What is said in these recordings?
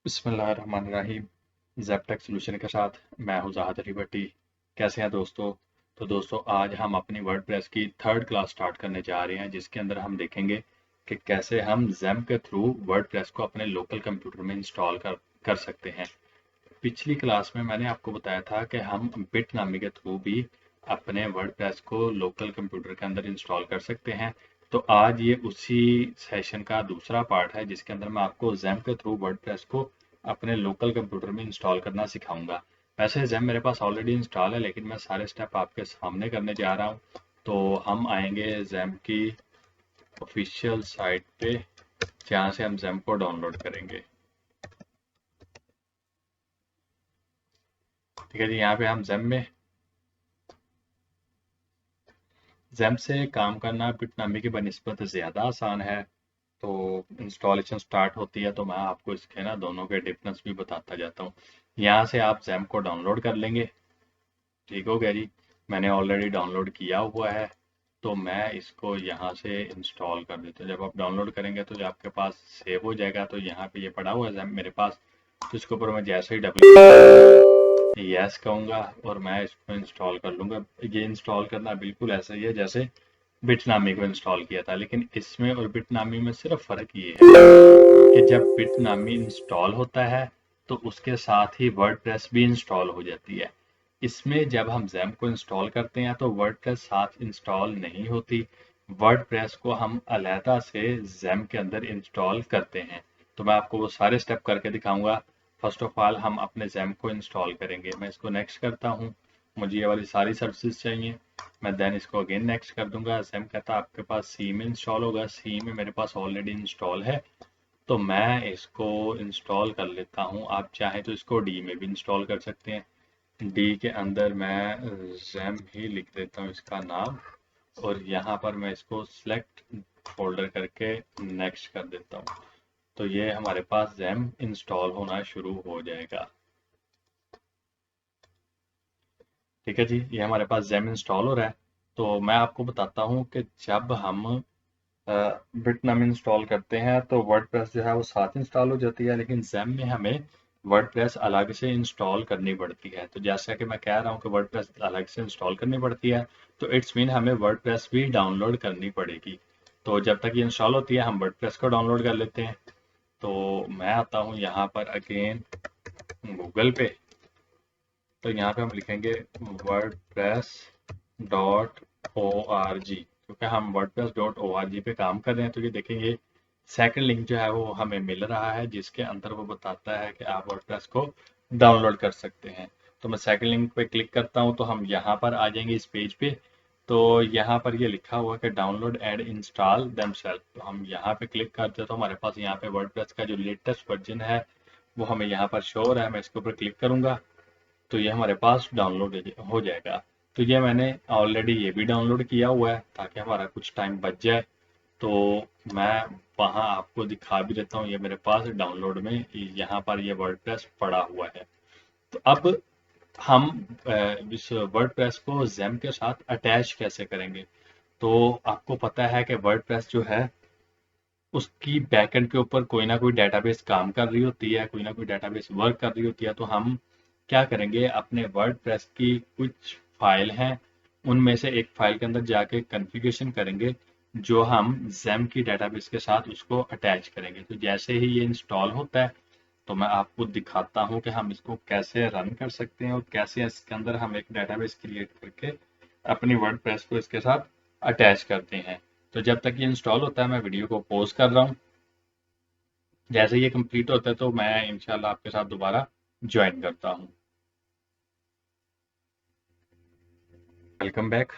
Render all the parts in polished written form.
बिस्मिल्लाहिर्रहमानिर्रहीम। ज़ैप्टेक सोल्यूशन के साथ मैं हूँ ज़ाहद अली भट्टी। कैसे हैं दोस्तों? तो दोस्तों, आज हम अपनी वर्डप्रेस की थर्ड क्लास स्टार्ट करने जा रहे हैं, जिसके अंदर हम देखेंगे कि कैसे हम ज़ैम्प के थ्रू वर्डप्रेस को अपने लोकल कंप्यूटर में इंस्टॉल कर सकते हैं। पिछली क्लास में मैंने आपको बताया था कि हम बिटनामी के थ्रू भी अपने वर्डप्रेस को लोकल कंप्यूटर के अंदर इंस्टॉल कर सकते हैं। तो आज ये उसी सेशन का दूसरा पार्ट है, जिसके अंदर मैं आपको ज़ैम्प के थ्रू वर्डप्रेस को अपने लोकल कंप्यूटर में इंस्टॉल करना सिखाऊंगा। वैसे ज़ैम्प मेरे पास ऑलरेडी इंस्टॉल है, लेकिन मैं सारे स्टेप आपके सामने करने जा रहा हूँ। तो हम आएंगे ज़ैम्प की ऑफिशियल साइट पे, जहाँ से हम ज़ैम्प को डाउनलोड करेंगे। ठीक है जी, यहाँ पे हम ज़ैम्प से काम करना बिटनामी की बनिस्बत ज़्यादा आसान है। तो इंस्टॉलेशन स्टार्ट होती है तो मैं आपको इसके ना दोनों के डिफरेंस भी बताता जाता हूँ। यहाँ से आप ज़ैम्प को डाउनलोड कर लेंगे। ठीक हो गया जी, मैंने ऑलरेडी डाउनलोड किया हुआ है, तो मैं इसको यहाँ से इंस्टॉल कर देता हूँ। जब आप डाउनलोड करेंगे तो जो आपके पास सेव हो जाएगा, तो यहाँ पे ये पड़ा हुआ है ज़ैम्प मेरे पास। तो इसके ऊपर मैं जैसे ही यस कहूँगा और मैं इसको इंस्टॉल कर लूँगा। ये इंस्टॉल करना बिल्कुल ऐसा ही है जैसे बिटनामी को इंस्टॉल किया था, लेकिन इसमें और बिटनामी में सिर्फ फ़र्क ये है कि जब बिटनामी इंस्टॉल होता है तो उसके साथ ही वर्डप्रेस भी इंस्टॉल हो जाती है। इसमें जब हम ज़ैम्प को इंस्टॉल करते हैं तो वर्डप्रेस साथ इंस्टॉल नहीं होती। वर्डप्रेस को हम अलहदा से ज़ैम्प के अंदर इंस्टॉल करते हैं। तो मैं आपको वो सारे स्टेप करके दिखाऊंगा। फर्स्ट ऑफ ऑल हम अपने ज़ैम्प को इंस्टॉल करेंगे। मैं इसको नेक्स्ट करता हूँ, मुझे ये वाली सारी सर्विसेज चाहिए। मैं देन इसको अगेन नेक्स्ट कर दूंगा। ज़ैम्प कहता है आपके पास सी में इंस्टॉल होगा, सी में मेरे पास ऑलरेडी इंस्टॉल है, तो मैं इसको इंस्टॉल कर लेता हूँ। आप चाहें तो इसको डी में भी इंस्टॉल कर सकते हैं। डी के अंदर मैं ज़ैम्प ही लिख देता हूँ इसका नाम, और यहाँ पर मैं इसको सिलेक्ट फोल्डर करके नेक्स्ट कर देता हूँ। तो ये हमारे पास ज़ैम्प इंस्टॉल होना शुरू हो जाएगा। ठीक है जी, ये हमारे पास ज़ैम्प इंस्टॉल हो रहा है। तो मैं आपको बताता हूँ कि जब हम बिटनम इंस्टॉल करते हैं तो वर्डप्रेस जो है वो साथ इंस्टॉल हो जाती है, लेकिन ज़ैम्प में हमें वर्डप्रेस अलग से इंस्टॉल करनी पड़ती है। तो जैसा कि मैं कह रहा हूँ कि वर्डप्रेस अलग से इंस्टॉल करनी पड़ती है, तो इट्स मीन हमें वर्डप्रेस भी डाउनलोड करनी पड़ेगी। तो जब तक ये इंस्टॉल होती है हम वर्डप्रेस को डाउनलोड कर लेते हैं। तो मैं आता हूँ यहाँ पर अगेन गूगल पे। तो यहाँ पे हम लिखेंगे WordPress dot O R G, क्योंकि हम WordPress dot O R G पे काम कर रहे हैं। तो ये देखेंगे सेकंड लिंक जो है वो हमें मिल रहा है, जिसके अंदर वो बताता है कि आप वर्डप्रेस को डाउनलोड कर सकते हैं। तो मैं सेकंड लिंक पे क्लिक करता हूँ तो हम यहाँ पर आ जाएंगे इस पेज पे। तो यहाँ पर ये लिखा हुआ है कि डाउनलोड एंड इंस्टॉल देमसेल्फ। तो हम यहाँ पे क्लिक करते हैं तो हमारे पास यहाँ पे वर्डप्रेस का जो लेटेस्ट वर्जन है वो हमें यहाँ पर शो हो रहा है। मैं इसके ऊपर क्लिक करूंगा तो ये हमारे पास डाउनलोड हो जाएगा। तो ये मैंने ऑलरेडी ये भी डाउनलोड किया हुआ है ताकि हमारा कुछ टाइम बच जाए। तो मैं वहाँ आपको दिखा भी देता हूँ, ये मेरे पास डाउनलोड में यहाँ पर ये वर्डप्रेस पड़ा हुआ है। तो अब हम इस वर्डप्रेस को ज़ैम्प के साथ अटैच कैसे करेंगे? तो आपको पता है कि वर्डप्रेस जो है उसकी बैकएंड के ऊपर कोई ना कोई डेटाबेस काम कर रही होती है, कोई ना कोई डेटाबेस वर्क कर रही होती है। तो हम क्या करेंगे, अपने वर्डप्रेस की कुछ फाइल हैं उनमें से एक फाइल के अंदर जाके कॉन्फ़िगरेशन करेंगे, जो हम ज़ैम्प की डेटाबेस के साथ उसको अटैच करेंगे। तो जैसे ही ये इंस्टॉल होता है तो मैं आपको दिखाता हूँ कि हम इसको कैसे रन कर सकते हैं और कैसे इसके अंदर हम एक डेटाबेस क्रिएट करके अपनी वर्डप्रेस को इसके साथ अटैच करते हैं। तो जब तक ये इंस्टॉल होता है मैं वीडियो को पॉज कर रहा हूँ। जैसे ये कंप्लीट होता है तो मैं इंशाल्लाह आपके साथ दोबारा ज्वाइन करता हूँ। Welcome back.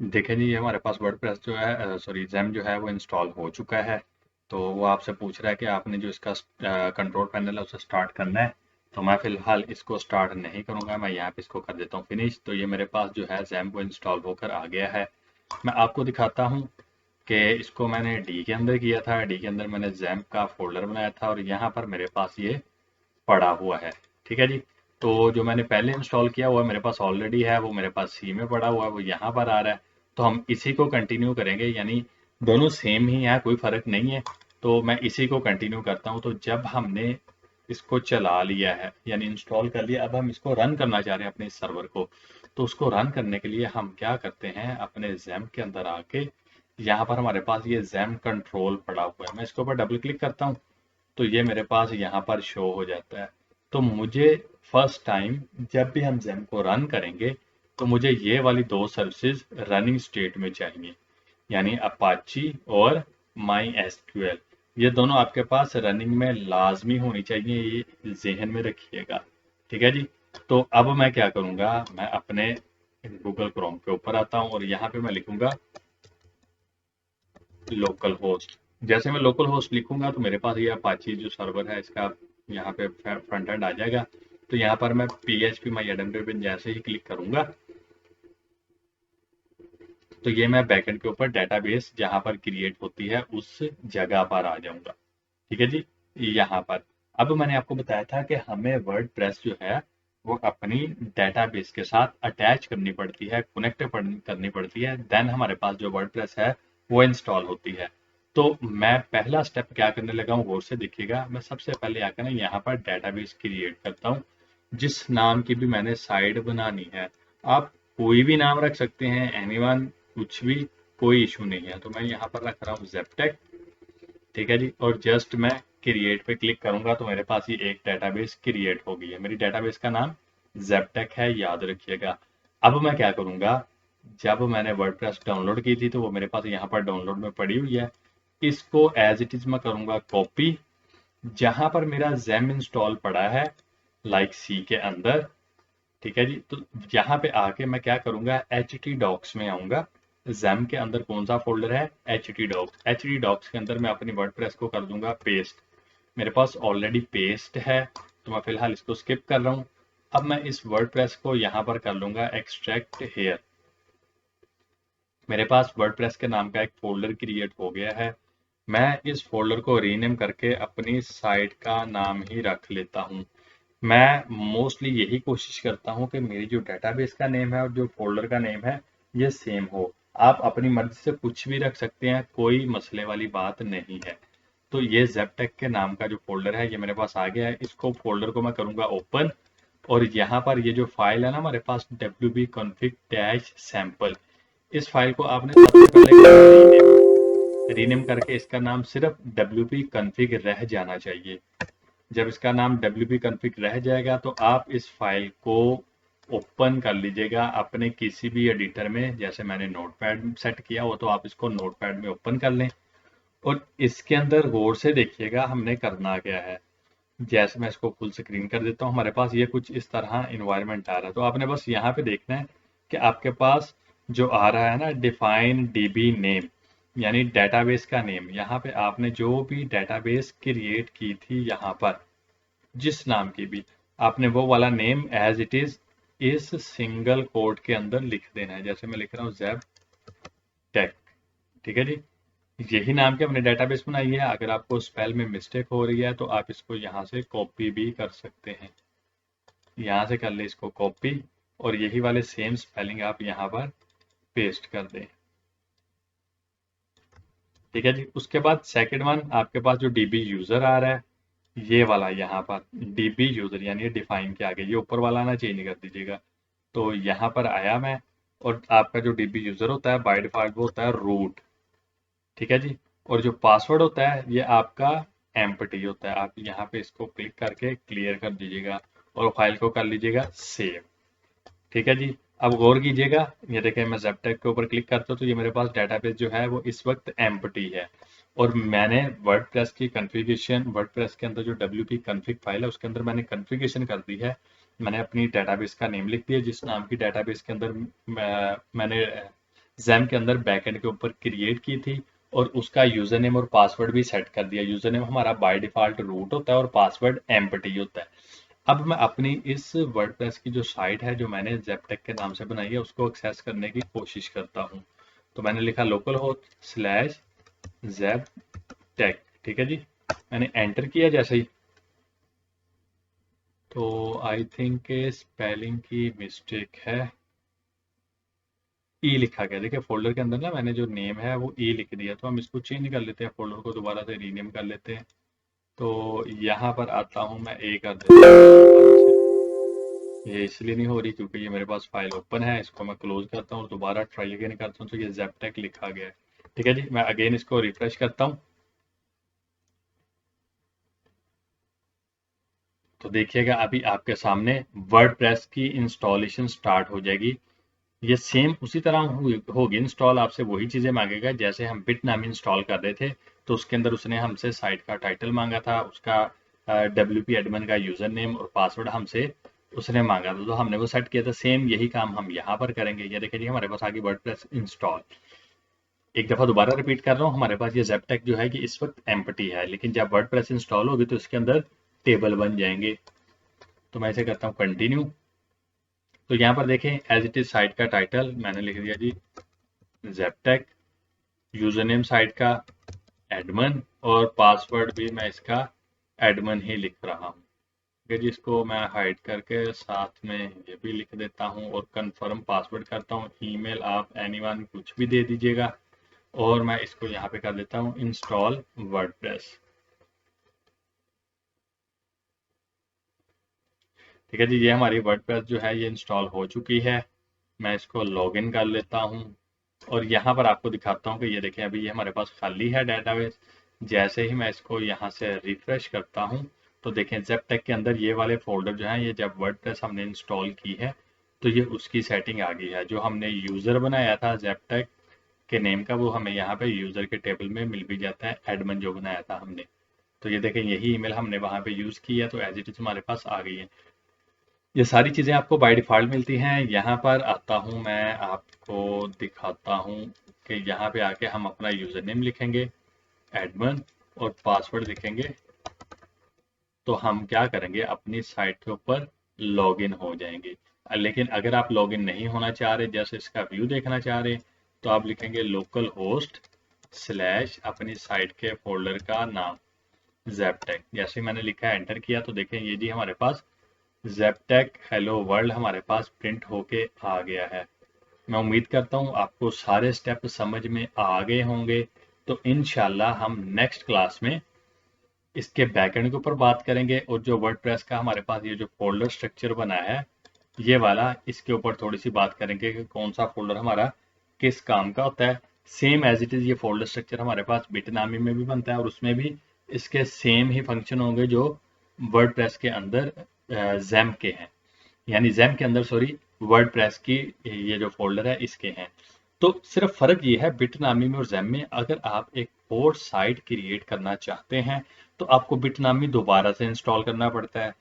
देखें जी, ये हमारे पास वर्डप्रेस जो है, सॉरी ज़ैम्प जो है वो इंस्टॉल हो चुका है। तो वो आपसे पूछ रहा है कि आपने जो इसका कंट्रोल पैनल है उसे स्टार्ट करना है। तो मैं फ़िलहाल इसको स्टार्ट नहीं करूँगा, मैं यहाँ पे इसको कर देता हूँ फिनिश। तो ये मेरे पास जो है ज़ैम्प वो इंस्टॉल होकर आ गया है। मैं आपको दिखाता हूँ कि इसको मैंने डी के अंदर किया था। डी के अंदर मैंने ज़ैम्प का फोल्डर बनाया था और यहाँ पर मेरे पास ये पड़ा हुआ है। ठीक है जी, तो जो मैंने पहले इंस्टॉल किया हुआ है मेरे पास ऑलरेडी है, वो मेरे पास सी में पड़ा हुआ है, वो यहाँ पर आ रहा है। तो हम इसी को कंटिन्यू करेंगे, यानी दोनों सेम ही है, कोई फ़र्क नहीं है। तो मैं इसी को कंटिन्यू करता हूँ। तो जब हमने इसको चला लिया है, यानी इंस्टॉल कर लिया। अब हम इसको रन करना चाह रहे हैं अपने सर्वर को। तो उसको रन करने के लिए हम क्या करते हैं, अपने जैम के अंदर आके यहाँ पर हमारे पास ये जैम कंट्रोल पड़ा हुआ है, मैं इसके ऊपर डबल क्लिक करता हूँ तो ये मेरे पास यहाँ पर शो हो जाता है। तो मुझे फर्स्ट टाइम जब भी हम जैम को रन करेंगे तो मुझे ये वाली दो सर्विसेज रनिंग स्टेट में चाहिए, यानी अपाची और माई एसक्यूएल। ये दोनों आपके पास रनिंग में लाजमी होनी चाहिए, ये जहन में रखिएगा। ठीक है जी। तो अब मैं क्या करूँगा, मैं अपने गूगल क्रोम के ऊपर आता हूँ और यहाँ पे मैं लिखूंगा लोकल होस्ट। जैसे मैं लोकल होस्ट लिखूंगा तो मेरे पास ये अपाची जो सर्वर है इसका यहाँ पे फ्रंट एंड आ जाएगा। तो यहाँ पर मैं PHP माई एडम जैसे ही क्लिक करूंगा तो ये मैं बैकएंड के ऊपर डेटाबेस जहां पर क्रिएट होती है उस जगह पर आ जाऊंगा। ठीक है जी। यहाँ पर अब मैंने आपको बताया था कि हमें वर्डप्रेस जो है वो अपनी डेटाबेस के साथ अटैच करनी पड़ती है, कनेक्ट करनी पड़ती है, देन हमारे पास जो वर्डप्रेस है वो इंस्टॉल होती है। तो मैं पहला स्टेप क्या करने लगा हूँ, गौर से देखिएगा। मैं सबसे पहले आकर ना यहाँ पर डेटाबेस क्रिएट करता हूँ, जिस नाम की भी मैंने साइट बनानी है। आप कोई भी नाम रख सकते हैं, एनीवन, कुछ भी, कोई इशू नहीं है। तो मैं यहाँ पर रख रहा हूँ ज़ेपटेक। ठीक है जी। और जस्ट मैं क्रिएट पे क्लिक करूंगा तो मेरे पास ये एक डेटाबेस क्रिएट हो गई है। मेरी डेटाबेस का नाम ज़ेपटेक है, याद रखिएगा। अब मैं क्या करूंगा, जब मैंने वर्डप्रेस डाउनलोड की थी तो वो मेरे पास यहाँ पर डाउनलोड में पड़ी हुई है। इसको एज इट इज मैं करूंगा कॉपी, जहां पर मेरा जेम इंस्टॉल पड़ा है, लाइक सी के अंदर। ठीक है जी। तो यहाँ पे आके मैं क्या करूंगा, एच टी डॉक्स में आऊंगा। जैम के अंदर कौन सा फोल्डर है, H T docs. H T docs के अंदर मैं अपनी वर्डप्रेस को कर दूंगा पेस्ट। मेरे पास ऑलरेडी पेस्ट है तो मैं फिलहाल इसको स्किप कर रहा हूँ। अब मैं इस वर्डप्रेस को यहाँ पर कर लूंगा एक्सट्रैक्ट हेयर। मेरे पास वर्डप्रेस के नाम का एक फोल्डर क्रिएट हो गया है। मैं इस फोल्डर को रीनेम करके अपनी साइट का नाम ही रख लेता हूँ। मैं मोस्टली यही कोशिश करता हूँ कि मेरी जो डेटाबेस का नेम है और जो फोल्डर का नेम है ये सेम हो। आप अपनी मर्जी से कुछ भी रख सकते हैं, कोई मसले वाली बात नहीं है। तो ये ज़ेपटेक के नाम का जो फोल्डर है ये मेरे पास आ गया है। इसको फोल्डर को मैं करूंगा ओपन, और यहाँ पर ये जो फाइल है ना हमारे पास wp-config-sample, इस फाइल को आपने सबसे पहले रीनेम करके इसका नाम सिर्फ wp-config रह जाना चाहिए। जब इसका नाम wp-config रह जाएगा तो आप इस फाइल को ओपन कर लीजिएगा अपने किसी भी एडिटर में। जैसे मैंने नोटपैड सेट किया हो तो आप इसको नोटपैड में ओपन कर लें, और इसके अंदर गौर से देखिएगा हमने करना क्या है। जैसे मैं इसको फुल स्क्रीन कर देता हूँ, हमारे पास ये कुछ इस तरह इन्वायरमेंट आ रहा है। तो आपने बस यहाँ पे देखना है कि आपके पास जो आ रहा है ना डिफाइन डीबी नेम, यानी डेटाबेस का नेम। यहाँ पे आपने जो भी डेटाबेस क्रिएट की थी यहाँ पर जिस नाम की भी, आपने वो वाला नेम एज इट इज इस सिंगल कोड के अंदर लिख देना है। जैसे मैं लिख रहा हूँ ज़ेप टेक। ठीक है जी। यही नाम की हमने डेटाबेस बनाई है। अगर आपको स्पेल में मिस्टेक हो रही है तो आप इसको यहाँ से कॉपी भी कर सकते हैं। यहाँ से कर ले इसको कॉपी, और यही वाले सेम स्पेलिंग आप यहाँ पर पेस्ट कर दें। ठीक है जी। उसके बाद सेकंड वन, आपके पास जो डीबी यूजर आ रहा है ये वाला, यहाँ पर डीबी यूजर यानी डिफाइन के आगे ये ऊपर वाला ना चेंज कर दीजिएगा। तो यहाँ पर आया मैं, और आपका जो डीबी यूजर होता है बाय डिफॉल्ट वो होता है रूट। ठीक है जी। और जो पासवर्ड होता है ये आपका एम्प्टी होता है। आप यहाँ पे इसको क्लिक करके क्लियर कर दीजिएगा और फाइल को कर लीजिएगा सेव। ठीक है जी। अब गौर कीजिएगा, ये देखें मैं ज़ेपटेक के ऊपर क्लिक करता हूँ तो ये मेरे पास डेटाबेस जो है वो इस वक्त एम्प्टी है। और मैंने वर्डप्रेस की कॉन्फ़िगरेशन, वर्डप्रेस के अंदर जो wp config फाइल है उसके अंदर मैंने कॉन्फ़िगरेशन कर दी है। मैंने अपनी डेटाबेस का नेम लिख दिया जिस नाम की डेटाबेस के अंदर मैंने जैम के अंदर बैकएंड के ऊपर क्रिएट की थी, और उसका यूजर नेम और पासवर्ड भी सेट कर दिया। यूजर नेम हमारा बाय डिफॉल्ट रूट होता है और पासवर्ड एम्प्टी होता है। अब मैं अपनी इस वर्डप्रेस की जो साइट है जो मैंने ज़ेपटेक के नाम से बनाई है उसको एक्सेस करने की कोशिश करता हूँ। तो मैंने लिखा लोकल होस्ट स्लैश ज़ेपटेक। ठीक है जी। मैंने एंटर किया जैसे ही, तो आई थिंक स्पेलिंग की मिस्टेक है, ई लिखा गया। देखिए फोल्डर के अंदर ना मैंने जो नेम है वो ई लिख दिया। तो हम इसको चेंज कर लेते हैं, फोल्डर को दोबारा से रीनेम कर लेते हैं। तो यहाँ पर आता हूँ मैं ए कर देता हूँ। ये इसलिए नहीं हो रही क्योंकि ये मेरे पास फाइल ओपन है, इसको मैं क्लोज करता हूँ, दोबारा ट्राई अगेन करता हूँ तो ये ज़ेप्टेक लिखा गया है। ठीक है जी, मैं अगेन इसको रिफ्रेश करता हूँ तो देखिएगा अभी आपके सामने वर्डप्रेस की इंस्टॉलेशन स्टार्ट हो जाएगी। ये सेम उसी तरह होगी इंस्टॉल, आपसे वही चीज़ें मांगेगा जैसे हम बिटनामी इंस्टॉल कर रहे थे। तो उसके अंदर उसने हमसे साइट का टाइटल मांगा था, उसका WP एडमिन का यूज़र नेम और पासवर्ड हमसे उसने मांगा था, तो हमने वो सेट किया था। सेम यही काम हम यहाँ पर करेंगे। ये देखिए जी, हमारे पास आ गई वर्डप्रेस इंस्टॉल। एक दफ़ा दोबारा रिपीट कर रहा हूँ, हमारे पास ये ज़ेप्टेक जो है कि इस वक्त एम्प्टी है, लेकिन जब वर्डप्रेस इंस्टॉल होगी तो इसके अंदर टेबल बन जाएंगे। तो मैं इसे करता हूँ कंटिन्यू। तो यहाँ पर देखें एज इट इज साइट का टाइटल मैंने लिख दिया जी ज़ेप्टेक, यूजर नेम साइट का एडमन और पासवर्ड भी मैं इसका एडमन ही लिख रहा हूँ। ठीक है जी, इसको मैं हाइड करके साथ में ये भी लिख देता हूँ और कंफर्म पासवर्ड करता हूँ। ईमेल आप एनीवन कुछ भी दे दीजिएगा और मैं इसको यहाँ पे कर देता हूँ इंस्टॉल वर्डप्रेस। ठीक है जी, ये हमारी वर्डप्रेस जो है ये इंस्टॉल हो चुकी है। मैं इसको लॉगिन कर लेता हूँ और यहाँ पर आपको दिखाता हूँ कि ये देखें अभी ये हमारे पास खाली है डेटाबेस। जैसे ही मैं इसको यहाँ से रिफ्रेश करता हूँ तो देखें ज़ेप्टेक के अंदर ये वाले फोल्डर जो हैं, ये जब वर्डप्रेस हमने इंस्टॉल की है तो ये उसकी सेटिंग आ गई है। जो हमने यूज़र बनाया था ज़ेप्टेक के नेम का, वो हमें यहाँ पे यूज़र के टेबल में मिल भी जाता है, एडमिन जो बनाया था हमने। तो ये देखें यही ईमेल हमने वहाँ पे यूज़ की है, तो एज इट इज़ हमारे पास आ गई है। ये सारी चीज़ें आपको बाय डिफ़ॉल्ट मिलती हैं। यहाँ पर आता हूँ मैं आपको दिखाता हूँ कि यहाँ पे आके हम अपना यूज़र नेम लिखेंगे एडमिन और पासवर्ड लिखेंगे। तो हम क्या करेंगे, अपनी साइट के ऊपर लॉगिन हो जाएंगे। लेकिन अगर आप लॉगिन नहीं होना चाह रहे, जैसे इसका व्यू देखना चाह रहे, तो आप लिखेंगे लोकल होस्ट स्लैश अपनी साइट के फोल्डर का नाम ज़ेप्टेक। जैसे मैंने लिखा है एंटर किया तो देखें ये जी हमारे पास ज़ेप्टेक हेलो वर्ल्ड हमारे पास प्रिंट होके आ गया है। मैं उम्मीद करता हूँ आपको सारे स्टेप समझ में आ गए होंगे। तो इंशाल्लाह हम नेक्स्ट क्लास में इसके बैकएंड के ऊपर बात करेंगे और जो वर्डप्रेस का हमारे पास ये जो फोल्डर स्ट्रक्चर बना है ये वाला, इसके ऊपर थोड़ी सी बात करेंगे कि कौन सा फोल्डर हमारा किस काम का होता है। सेम एज इट इज ये फोल्डर स्ट्रक्चर हमारे पास बिटनामी में भी बनता है और उसमें भी इसके सेम ही फंक्शन होंगे जो वर्डप्रेस के अंदर जैम के हैं, यानी जैम के अंदर सॉरी वर्डप्रेस की ये जो फोल्डर है इसके हैं। तो सिर्फ फर्क ये है बिटनामी में और जैम में, अगर आप एक और साइट क्रिएट करना चाहते हैं तो आपको बिटनामी दोबारा से इंस्टॉल करना पड़ता है।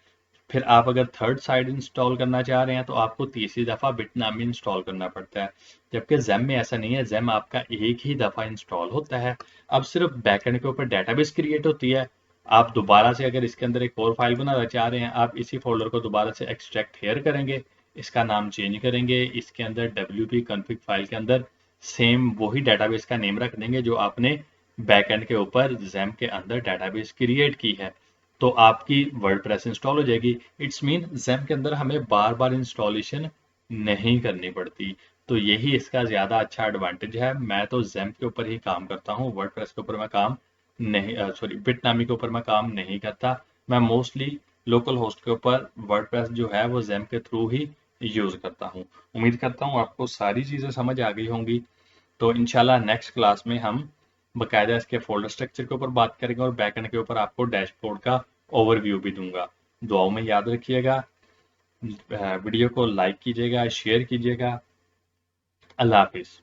फिर आप अगर थर्ड साइट इंस्टॉल करना चाह रहे हैं तो आपको तीसरी दफ़ा बिटनामी इंस्टॉल करना पड़ता है। जबकि जैम में ऐसा नहीं है, जैम आपका एक ही दफ़ा इंस्टॉल होता है। अब सिर्फ बैकएंड के ऊपर डेटाबेस क्रिएट होती है। आप दोबारा से अगर इसके अंदर एक और फाइल बनाना चाह रहे हैं, आप इसी फोल्डर को दोबारा से एक्सट्रैक्ट हेयर करेंगे, इसका नाम चेंज करेंगे, इसके अंदर WP कॉन्फ़िग फाइल के अंदर सेम वही डेटाबेस का नेम रख देंगे जो आपने बैकएंड के ऊपर जैम के अंदर डेटाबेस क्रिएट की है, तो आपकी वर्डप्रेस इंस्टॉल हो जाएगी। इट्स मीन जैम के अंदर हमें बार बार इंस्टॉलेशन नहीं करनी पड़ती। तो यही इसका ज़्यादा अच्छा एडवांटेज है। मैं तो जैम के ऊपर ही काम करता हूँ, वर्डप्रेस के ऊपर मैं काम नहीं, सॉरी बिटनामी के ऊपर मैं काम नहीं करता। मैं मोस्टली लोकल होस्ट के ऊपर वर्डप्रेस जो है वो जैम के थ्रू ही यूज़ करता हूँ। उम्मीद करता हूँ आपको सारी चीज़ें समझ आ गई होंगी। तो इंशाल्लाह नेक्स्ट क्लास में हम बकायदा इसके फोल्डर स्ट्रक्चर के ऊपर बात करेंगे और बैकएंड के ऊपर आपको डैशबोर्ड का ओवरव्यू भी दूंगा। दुआओं में याद रखिएगा, वीडियो को लाइक कीजिएगा, शेयर कीजिएगा। अल्लाह हाफिज़।